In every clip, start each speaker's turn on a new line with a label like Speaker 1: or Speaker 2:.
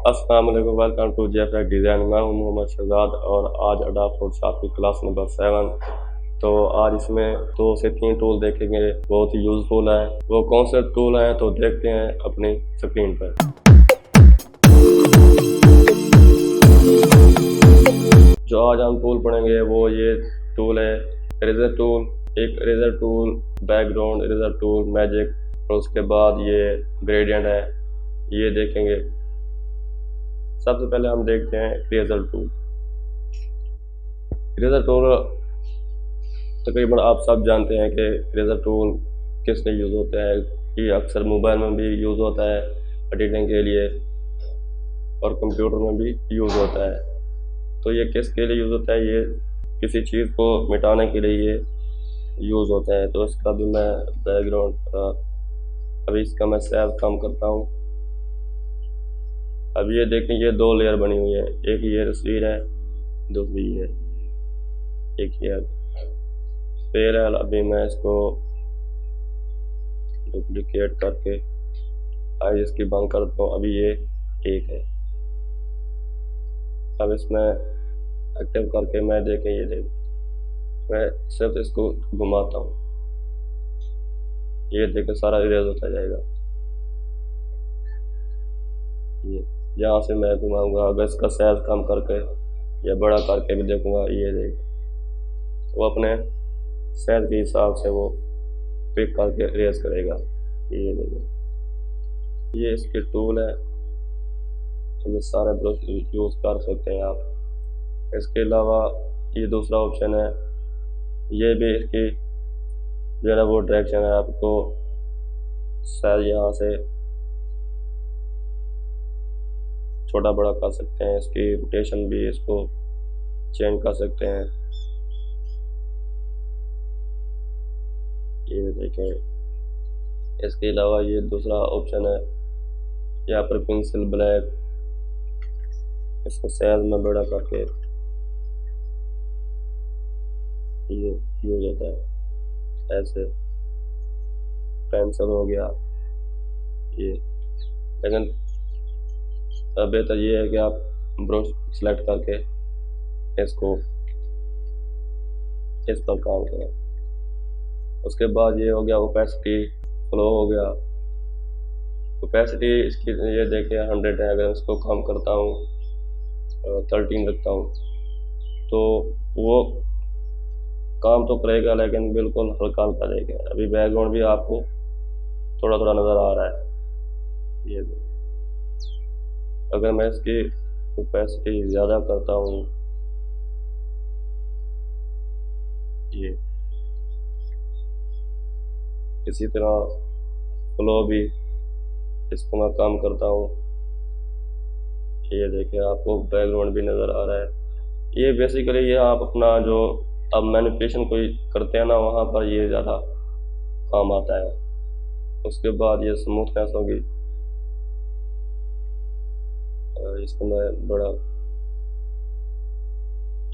Speaker 1: अस्सलाम वालेकुम, welcome to जेफेक design. मैं हूं मोहम्मद शहजाद और आज अडोब फोटोशॉप की क्लास नंबर 7। तो आज इसमें 2 से 3 टूल देखेंगे, बहुत ही यूज़फुल है। वो कौन से टूल हैं तो देखते हैं अपनी स्क्रीन पर। जो आज हम टूल पढ़ेंगे वो ये टूल है इरेजर टूल। एक eraser tool, background eraser tool, magic, और उसके बाद ये ग्रेडियंट है, ये देखेंगे। सबसे पहले हम देखते हैं इरेजर टूल। इरेजर टूल तकरीबन आप सब जानते हैं कि इरेजर टूल किस लिए यूज़ होता है। ये अक्सर मोबाइल में भी यूज़ होता है एडिटिंग के लिए और कंप्यूटर में भी यूज़ होता है। तो ये किसके लिए यूज़ होता है? ये किसी चीज़ को मिटाने के लिए ये यूज़ होता है। तो इसका भी मैं बैकग्राउंड अभी इसका मैं सेव कम करता हूँ। अब ये देखें, ये 2 लेयर बनी हुई है, एक ये तस्वीर है, दूसरी ये, एक ये फिर अभी मैं इसको डुप्लीकेट करके आज इसकी बंद करता हूँ। अभी ये एक है। अब इसमें एक्टिव करके मैं देखें, ये देखें, मैं सिर्फ इसको घुमाता हूँ, ये देखें सारा इरेज होता जाएगा। ये यहाँ से मैं घुमाऊंगा, अगर इसका साइज कम करके या बड़ा करके भी देखूंगा, ये देख वो अपने साइज के हिसाब से वो पिक करके इरेज करेगा। ये देखिए, ये इसके टूल है, ये सारे ब्रश यूज़ कर सकते हैं आप। इसके अलावा ये दूसरा ऑप्शन है, ये भी इसकी जो है ना वो डायरेक्शन है, आपको साइज यहाँ से छोटा बड़ा कर सकते हैं, इसकी रोटेशन भी इसको चेंज कर सकते हैं। ये देखें, इसके अलावा ये दूसरा ऑप्शन है, यहाँ पर पेंसिल ब्लैक, इसको साइज में बड़ा करके ये यूज होता है। ऐसे पेंसिल हो गया ये, लेकिन बेहतर ये है कि आप ब्रश सेलेक्ट करके इसको इस पर काम करें। उसके बाद ये हो गया ओपेसिटी, फ्लो हो गया। ओपेसिटी इसकी ये देखिए 100 है, अगर इसको कम करता हूँ 13 रखता हूँ तो वो काम तो करेगा, लेकिन बिल्कुल हल्का हल्का देगा। अभी बैकग्राउंड भी आपको थोड़ा थोड़ा नज़र आ रहा है। ये अगर मैं इसकी ओपेसिटी ज़्यादा करता हूँ, ये इसी तरह फ्लो भी इसको मैं कम करता हूँ, ये देखिए आपको बैकग्राउंड भी नज़र आ रहा है। ये बेसिकली ये आप अपना जो अब मैनिपुलेशन कोई करते हैं ना, वहाँ पर ये ज़्यादा काम आता है। उसके बाद ये स्मूथनेस होगी, इसको मैं बड़ा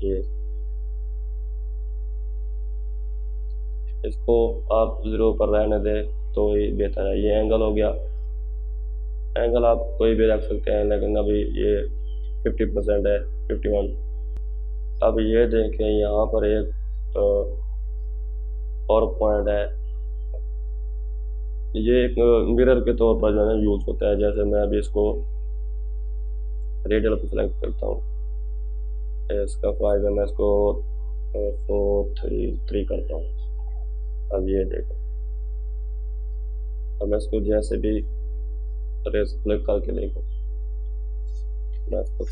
Speaker 1: ये इसको आप 0 पर रहने दें तो ही बेहतर है। ये एंगल हो गया, एंगल आप कोई भी रख सकते हैं, लेकिन अभी ये 50% है, 51। अब ये देखें, यहाँ पर एक और पॉइंट है, ये एक मिरर के तौर पर जो है यूज़ होता है। जैसे मैं अभी इसको रेडियल पर सेलेक्ट करता हूँ, इसका 5 है, मैं इसको 4 3 करता हूँ। अब ये देखो, अब मैं इसको जैसे भी रेस क्लिक करके देखो, मैं इसको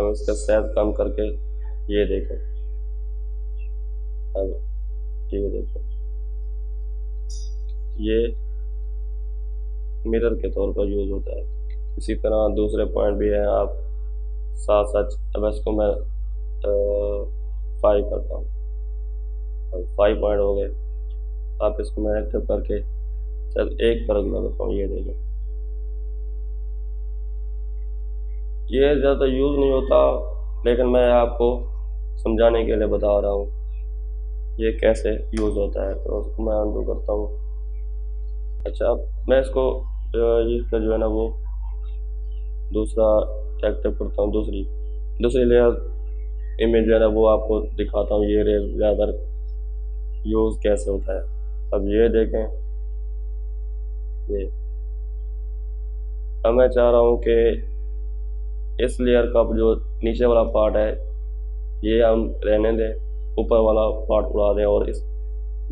Speaker 1: अब इसका साइज कम करके ये देखो, अब ये देखो, ये मिरर के तौर पर यूज़ होता है। इसी तरह दूसरे पॉइंट भी हैं, आप साथ साथ। अब इसको मैं 5 करता हूँ, अब 5 पॉइंट हो गए। आप इसको मैं एक्टिव करके चल एक पर लगाता हूँ, ये देखो, ये ज़्यादा यूज़ नहीं होता, लेकिन मैं आपको समझाने के लिए बता रहा हूँ ये कैसे यूज़ होता है। तो उसको मैं अनडू करता हूँ। अच्छा, अब मैं इसको इसका जो है ना वो दूसरा एक्टिव करता हूँ दूसरी दूसरी लेयर इमेज जो है ना वो आपको दिखाता हूँ ये रेज ज़्यादा यूज़ कैसे होता है। अब ये देखें, ये अब मैं चाह रहा हूँ कि इस लेयर का जो नीचे वाला पार्ट है ये हम रहने दें, ऊपर वाला पार्ट उड़ा दें और इस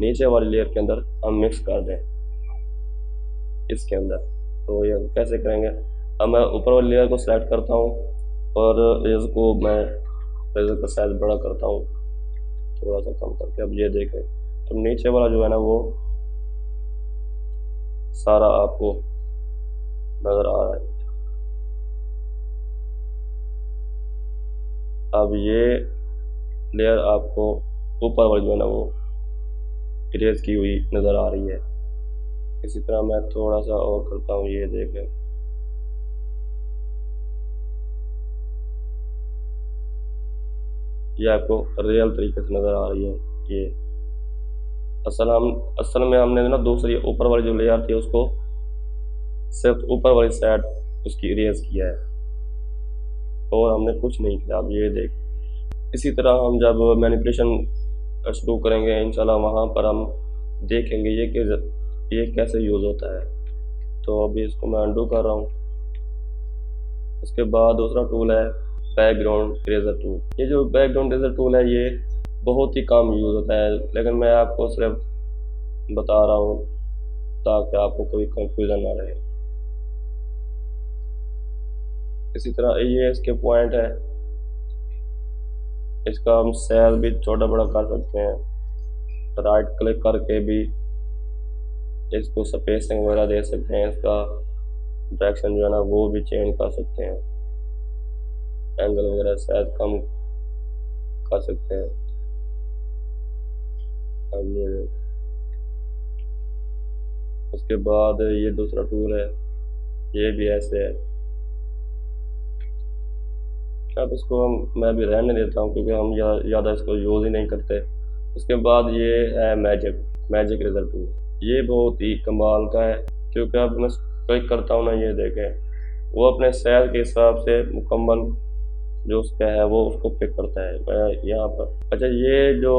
Speaker 1: नीचे वाली लेयर के अंदर हम मिक्स कर दें इसके अंदर। तो ये कैसे करेंगे, अब मैं ऊपर वाली लेयर को सेलेक्ट करता हूँ और इसको मैं रेजर का साइज बड़ा करता हूँ थोड़ा सा कम करके। अब ये देखें, तो नीचे वाला जो है ना वो सारा आपको नजर आ रहा है। अब ये लेयर आपको ऊपर वाली जो है ना वो इरेज की हुई नजर आ रही है। इसी तरह मैं थोड़ा सा और करता हूँ, ये देखें, ये आपको रियल तरीके से नज़र आ रही है। ये असल में हमने ना दूसरी ऊपर वाली जो लेयर थी उसको सिर्फ ऊपर वाली साइड उसकी इरेज किया है और हमने कुछ नहीं किया। अब ये देख, इसी तरह हम जब मैनिपुलेशन शुरू करेंगे इंशाल्लाह वहाँ पर हम देखेंगे ये कि ये कैसे यूज़ होता है। तो अभी इसको मैं अंडू कर रहा हूँ। उसके बाद दूसरा टूल है बैकग्राउंड इरेजर टूल। ये जो बैकग्राउंड इरेजर टूल है ये बहुत ही कम यूज़ होता है, लेकिन मैं आपको सिर्फ बता रहा हूँ ताकि आपको कोई कंफ्यूजन ना रहे। इसी तरह ये इसके पॉइंट है, इसका हम साइज भी छोटा बड़ा कर सकते हैं, राइट क्लिक करके भी इसको स्पेसिंग वगैरह दे सकते हैं, इसका डायरेक्शन जो है ना वो भी चेंज कर सकते हैं, एंगल वगैरह साइज कम कर सकते हैं। अब ये उसके बाद ये दूसरा टूल है, ये भी ऐसे है। अब इसको मैं भी रहने देता हूँ क्योंकि हम ज़्यादा इसको यूज़ ही नहीं करते। उसके बाद ये है मैजिक इरेजर टूल। ये बहुत ही कमाल का है क्योंकि अब मैं क्लिक करता हूँ ना, ये देखें वो अपने साइज के हिसाब से मुकम्मल जो उसका है वो उसको पिक करता है यहाँ पर। अच्छा, ये जो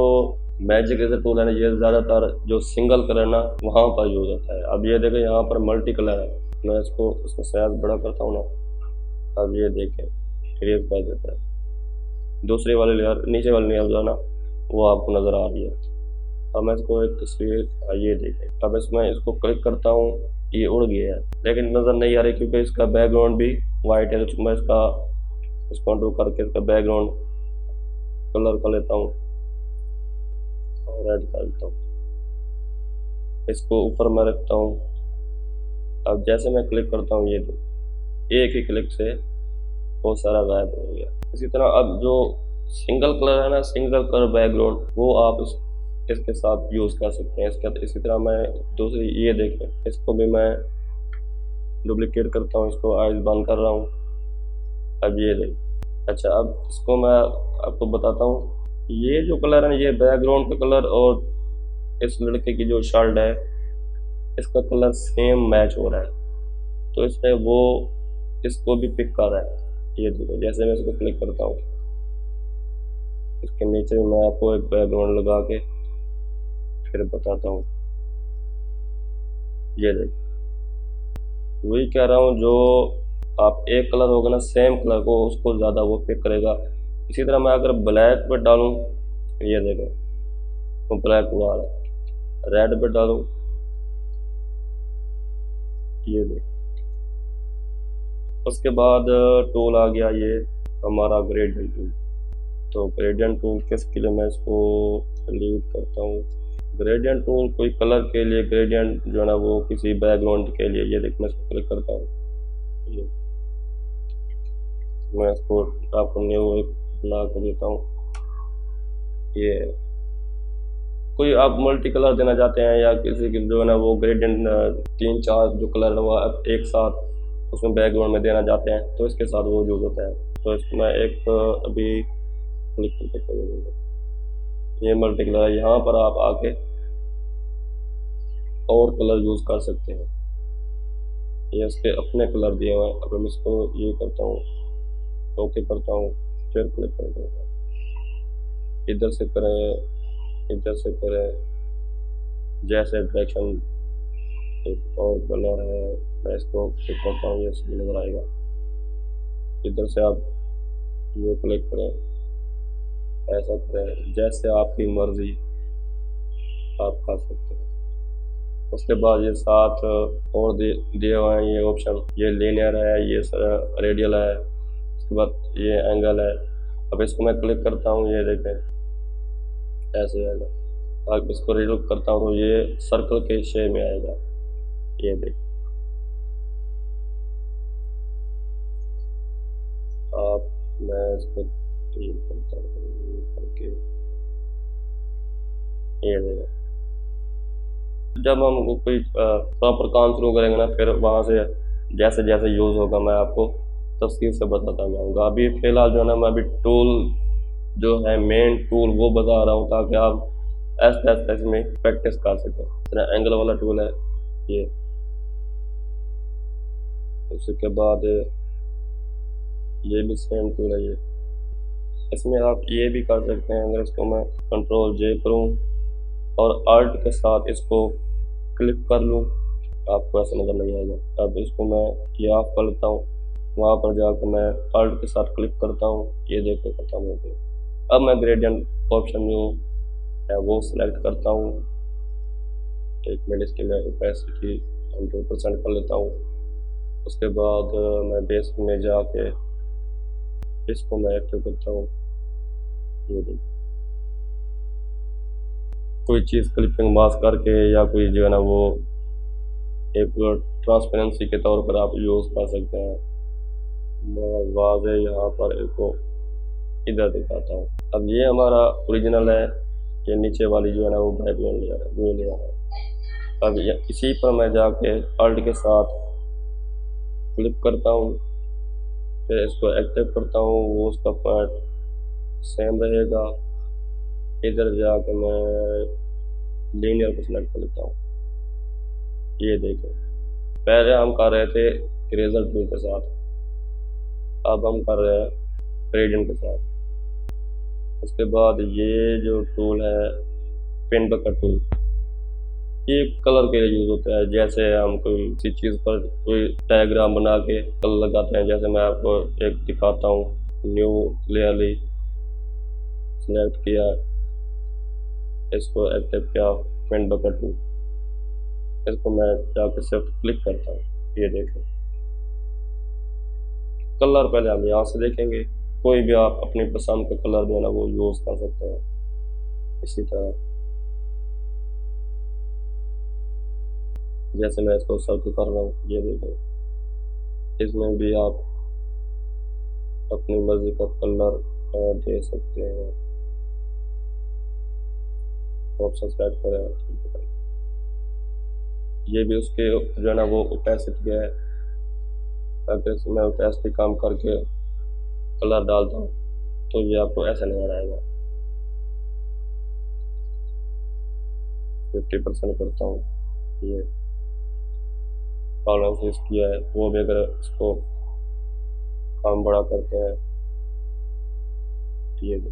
Speaker 1: मैजिक इरेजर टूल है ना ये ज़्यादातर जो सिंगल कलर ना वहाँ पर यूज़ होता है। अब ये देखें यहाँ पर मल्टी कलर है, मैं इसका साइज बड़ा करता हूँ ना, अब ये देखें इरेज कर देता है। दूसरी वाली लेयर नीचे वाली लेयर जो है ना वो आपको नज़र आ रही है। अब मैं इसको एक तस्वीर ये देखें, अब इसमें इसको क्लिक करता हूँ ये उड़ गया है लेकिन नज़र नहीं आ रही क्योंकि इसका बैकग्राउंड भी वाइट है। तो मैं इसको अंडू करके इसका बैकग्राउंड कलर कर लेता हूँ और रेड कर लेता हूँ, इसको ऊपर में रखता हूँ। अब जैसे मैं क्लिक करता हूँ ये एक ही क्लिक से बहुत सारा गायब हो गया। इसी तरह अब जो सिंगल कलर है ना, सिंगल कलर बैकग्राउंड, वो आप इसके साथ यूज़ कर सकते हैं। इसी तरह मैं दूसरी ये देखें, इसको भी मैं डुप्लीकेट करता हूँ, इसको आइज बंद कर रहा हूँ। अब ये देख, अच्छा अब इसको मैं आपको बताता हूँ, ये जो कलर है ये बैकग्राउंड का कलर और इस लड़के की जो शर्ट है इसका कलर सेम मैच हो रहा है, तो इसमें वो इसको भी पिक कर रहा है। ये देखो, जैसे मैं इसको क्लिक करता हूँ इसके नीचे मैं आपको एक बैकग्राउंड लगा के फिर बताता हूँ। ये देखो, वही कह रहा हूँ, जो आप एक कलर होगा ना सेम कलर को उसको ज़्यादा वो पिक करेगा। इसी तरह मैं अगर ब्लैक पे डालूँ, ये देखो वो ब्लैक उड़ा रहा है, रेड पे डालूँ, ये देखो। उसके बाद टूल आ गया ये हमारा ग्रेडियंट टूल। तो ग्रेडियंट टूल किसके लिए मैं इसको डिलीट करता हूँ। ग्रेडियंट टूल कोई कलर के लिए, ग्रेडियंट जो है ना वो किसी बैकग्राउंड के लिए। ये देख मैं इसको क्लिक करता हूँ, मैं इसको आपको न्यू बना कर देता हूँ। ये कोई आप मल्टी कलर देना चाहते हैं या किसी की जो है ना वो ग्रेडियंट 3-4 जो कलर है वो एक साथ उसमें बैकग्राउंड में देना चाहते हैं तो इसके साथ वो यूज़ होता है। तो इसको मैं एक अभी क्लिक करके ये मल्टी कलर है, यहाँ पर आप आके और कलर यूज़ कर सकते हैं। ये इसके अपने कलर दिए हुए हैं। अब मैं इसको ये करता हूँ, ओके करता हूँ, फिर क्लिक कर दूँगा। इधर से करें, इधर से करें, जैसे डायरेक्शन एक और कलर है, मैं इसको क्लिक करता हूँ, ये सही नजर आएगा। इधर से आप ये क्लिक करें, ऐसा करें, जैसे आपकी मर्जी आप कर सकते हैं। उसके बाद ये साथ और दिए हुए हैं ये ऑप्शन, ये लीनियर है, ये रेडियल है, उसके बाद ये एंगल है। अब इसको मैं क्लिक करता हूँ, ये देखें ऐसे आएगा। अब इसको रिड्यूस करता हूँ तो ये सर्कल के शेप में आएगा, ये देखें। आप मैं इसको करता हूँ करके, ये देखें। जब हम कोई प्रॉपर काम शुरू करेंगे ना, फिर वहाँ से जैसे जैसे यूज़ होगा मैं आपको तफसील से बताता जाऊँगा। अभी फ़िलहाल जो है ना, मैं अभी टूल जो है मेन टूल वो बता रहा हूँ, ताकि आप ऐसे ऐसे इसमें प्रैक्टिस कर सकें। जैसे एंगल वाला टूल है ये, उसके बाद ये भी सेम टूल है ये। इसमें आप ये भी कर सकते हैं, अगर इसको मैं कंट्रोल जे करूँ और आल्ट के साथ इसको क्लिक कर लूँ, आपको ऐसा नज़र नहीं आएगा। अब इसको मैं ये ऑफ कर लेता हूँ, वहाँ पर जाकर मैं आल्ट के साथ क्लिक करता हूँ, ये देखो खत्म हो गया। अब मैं ग्रेडियंट ऑप्शन जो है वो सिलेक्ट करता हूँ। एक मिनट, इसकी मैं ओपेसिटी 100% कर लेता हूँ। उसके बाद मैं बेस में जाके इसको मैं एक्टिव करता हूँ। ये देखो, कोई चीज़ क्लिपिंग मास्क करके या कोई जो है ना वो एक ट्रांसपेरेंसी के तौर पर आप यूज़ कर सकते हैं। मैं वाज़े यहाँ पर इसको इधर दिखाता हूँ। अब ये हमारा ओरिजिनल है, ये नीचे वाली जो है ना वो बैकग्राउंड लेयर है, वो लेयर है। अब इसी पर मैं जाके अल्ट के साथ क्लिक करता हूँ, फिर इसको एक्टिव करता हूँ, वो उसका पार्ट सेम रहेगा। इधर जाके मैं लीनियर को सिलेक्ट कर लेता हूँ। ये देखो, पहले हम कर रहे थे इरेजर टूल के साथ, अब हम कर रहे हैं ग्रेडियंट के साथ। उसके बाद ये जो टूल है पेन बकेट टूल, ये कलर के लिए यूज़ होता है। जैसे हम कोई किसी चीज़ पर कोई डायग्राम बना के कलर लगाते हैं, जैसे मैं आपको एक दिखाता हूँ। न्यू लेयर सिलेक्ट किया, इसको एक्टिव किया, पेन बकेट टूल, इसको मैं जाकर सिर्फ क्लिक करता हूँ। ये देखें कलर, पहले हम यहाँ से देखेंगे। कोई भी आप अपनी पसंद का कलर जो है ना वो यूज़ कर सकते हैं। इसी तरह जैसे मैं इसको सर्च कर रहा हूँ, ये देखो, इसमें भी आप अपनी मर्जी का कलर दे सकते हैं। ऑप्शन सेलेक्ट करें, ये भी उसके जो है ना वो ओपेसिटी है। अगर मैं ओपेसिटी काम करके कलर डालता हूँ तो ये आपको ऐसा नजर आएगा। 50% करता हूँ, ये टॉलरेंस इसकी है, वो भी अगर इसको काम बड़ा करते हैं, ये भी।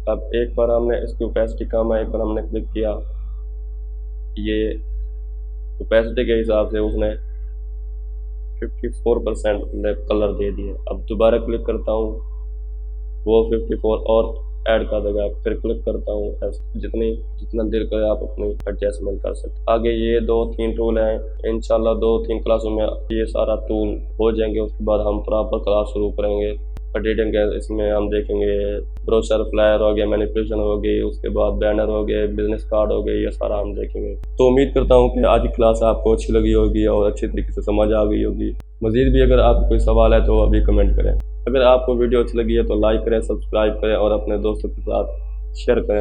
Speaker 1: अब एक बार हमने इसकी ओपेसिटी कम है, एक बार हमने क्लिक किया, ये ओपेसिटी के हिसाब से उसने 54% कलर दे दिए। अब दोबारा क्लिक करता हूँ, वो 54 और ऐड कर देगा। फिर क्लिक करता हूँ, जितना देर करे आप अपनी एडजस्टमेंट कर सकते। आगे ये 2-3 टूल हैं, इंशाल्लाह 2-3 क्लासों में ये सारा टूल हो जाएंगे। उसके बाद हम प्रॉपर क्लास शुरू करेंगे। एडिटिंग के इसमें हम देखेंगे ब्रोशर, फ्लायर हो गया, मैनिपुलेशन हो गई, उसके बाद बैनर हो गए, बिजनेस कार्ड हो गए, ये सारा हम देखेंगे। तो उम्मीद करता हूँ कि आज की क्लास आपको अच्छी लगी होगी और अच्छी तरीके से समझ आ गई होगी। मज़ीद भी अगर आपको कोई सवाल है तो अभी कमेंट करें। अगर आपको वीडियो अच्छी लगी है तो लाइक करें, सब्सक्राइब करें और अपने दोस्तों के साथ शेयर करें।